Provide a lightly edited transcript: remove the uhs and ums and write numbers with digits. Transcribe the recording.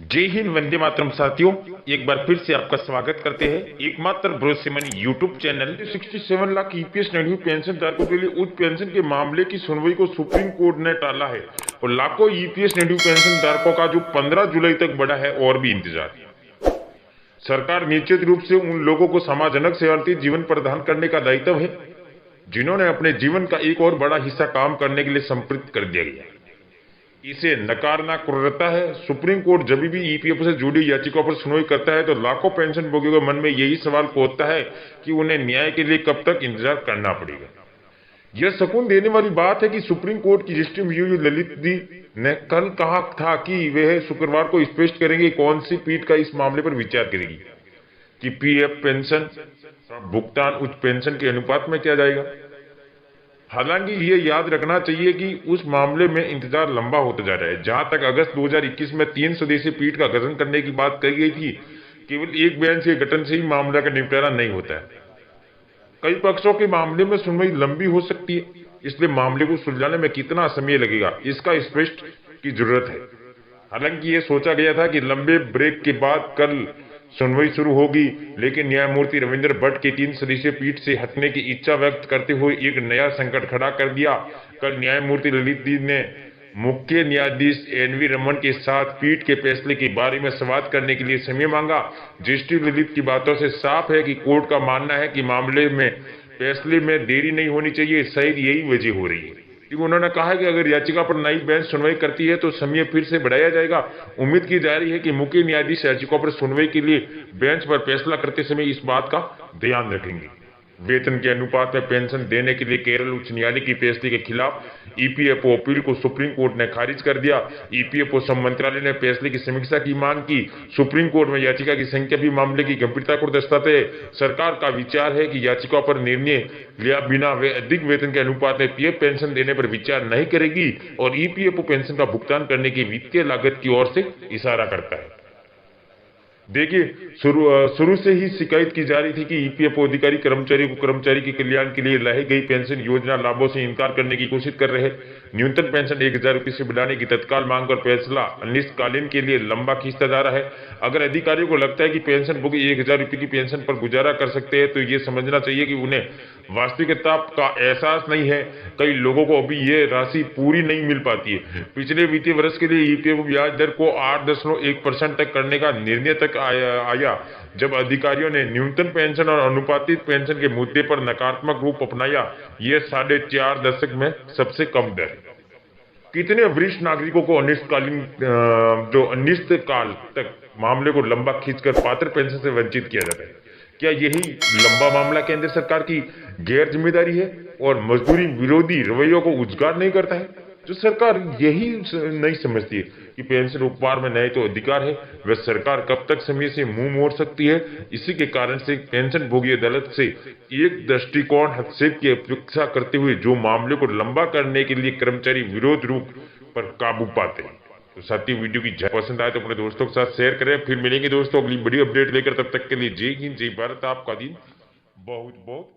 जय हिंद, वंदे मातरम साथियों। एक बार फिर से आपका स्वागत करते हैं एकमात्र भरोसेमंद YouTube channel 67 lakh EPS Nehru pension धारकों के लिए उच्च पेंशन के मामले की सुनवाई को सुप्रीम कोर्ट ने टाला है और लाखों ईपीएस नेहरू पेंशन धारकों का जो 15 जुलाई तक बढ़ा है और भी इंतजार। सरकार निश्चित रूप से उन लोगों को सम्मानजनक सेवानिवृत्ति जीवन प्रदान करने का दायित्व है जिन्होंने अपने जीवन का एक और बड़ा हिस्सा काम करने के लिए समर्पित कर दिया गया। इसे नकारना क्रूरता है। सुप्रीम कोर्ट जब भी ईपीएफ से जुड़ी याचिकाओं पर सुनवाई करता है तो लाखों पेंशन भोगियों के मन में यही सवाल होता है कि उन्हें न्याय के लिए कब तक इंतजार करना पड़ेगा। यह सुकून देने वाली बात है कि सुप्रीम कोर्ट की जस्टिस यू ललित दी ने कल कहा था कि वह शुक्रवार को स्पष्ट करेंगे कौन सी पीठ का इस मामले पर विचार करेगी कि पीएफ पेंशन का भुगतान उच्च पेंशन के अनुपात में किया जाएगा। हालांकि ये याद रखना चाहिए कि उस मामले में इंतजार लंबा होता जा रहा है। जहां तक अगस्त 2021 में 3 सदस्यीय पीठ का गठन करने की बात कही गई थी, केवल एक बेंच के गठन से ही मामला का निपटारा नहीं होता है। कई पक्षों के मामले में सुनवाई लंबी हो सकती है, इसलिए मामले को सुलझाने में कितना समय लगेगा इसका स्पष्ट की जरूरत है। हालांकि ये सोचा गया था कि लंबे ब्रेक के बाद कल सुनवाई शुरू होगी, लेकिन न्यायमूर्ति रविंद्र भट्ट की 3 सदस्यीय पीठ से हटने की इच्छा व्यक्त करते हुए एक नया संकट खड़ा कर दिया। कल न्यायमूर्ति ललित दी ने मुख्य न्यायाधीश एनवी रमन के साथ पीठ के फैसले के बारे में संवाद करने के लिए समय मांगा। जस्टिस ललित की बातों से साफ है कि कोर्ट का मानना है कि मामले में फैसले में देरी नहीं होनी चाहिए। शायद यही वजह हो रही है क्योंकि उन्होंने कहा कि अगर याचिका पर नई बेंच सुनवाई करती है तो समय फिर से बढ़ाया जाएगा। उम्मीद की जा रही है कि मुख्य न्यायाधीश याचिकाओं पर सुनवाई के लिए बेंच पर फैसला करते समय इस बात का ध्यान रखेंगे। वेतन के अनुपात में पेंशन देने के लिए केरल उच्च न्यायालय की फैसले के खिलाफ ईपीएफओ अपील को सुप्रीम कोर्ट ने खारिज कर दिया। ईपीएफओ श्रम मंत्रालय ने फैसले की समीक्षा की मांग की। सुप्रीम कोर्ट में याचिका की संख्या भी मामले की गंभीरता को दर्शाते है। सरकार का विचार है कि याचिका पर निर्णय लिया बिना वे अधिक वेतन के अनुपात में पीएफ पेंशन देने पर विचार नहीं करेगी और ईपीएफओ पेंशन का भुगतान करने की वित्तीय लागत की ओर से इशारा करता है। देखिए, शुरू से ही शिकायत की जा रही थी कि ईपीएफओ अधिकारी कर्मचारी को कर्मचारी के कल्याण के लिए लाई गई पेंशन योजना लाभों से इनकार करने की कोशिश कर रहे हैं। न्यूनतम पेंशन 1000 रुपये से बढ़ाने की तत्काल मांग पर फैसला अनिश्चितकालीन के लिए लंबा खींचता जा रहा है। अगर अधिकारियों को लगता है कि पेंशन भोगी 1000 रुपये की पेंशन पर गुजारा कर सकते हैं तो ये समझना चाहिए कि उन्हें वास्तविकता का एहसास नहीं है। कई लोगों को अभी ये राशि पूरी नहीं मिल पाती है। पिछले वित्तीय वर्ष के लिए ईपीएफओ ब्याज दर को 8.1% तक करने का निर्णय तक आया जब अधिकारियों ने न्यूनतम पेंशन और अनुपातित पेंशन के मुद्दे पर नकारात्मक रूप अपनाया। यह 4.5 दशक में सबसे कम दर है। कितने वरिष्ठ नागरिकों को अनिश्चित काल तक मामले को लंबा खींचकर पात्र पेंशन से वंचित किया जाता है? क्या यही लंबा मामला केंद्र सरकार की गैर जिम्मेदारी है और मजदूरी विरोधी रवैयों को उजागर नहीं करता है? जो सरकार यही नहीं समझती है कि पेंशन उपहार में नए तो अधिकार है, वह सरकार कब तक समय से मुंह मोड़ सकती है। इसी के कारण से पेंशन भोगी अदालत से एक दृष्टिकोण हस्तक्षेप की अपेक्षा करते हुए जो मामले को लंबा करने के लिए कर्मचारी विरोध रूप पर काबू पाते हैं। तो साथियों, वीडियो की पसंद आए तो अपने दोस्तों के साथ शेयर करें। फिर मिलेंगे दोस्तों अगली बड़ी अपडेट लेकर, तब तक के लिए जय हिंद, जय भारत। आपका दिन बहुत बहुत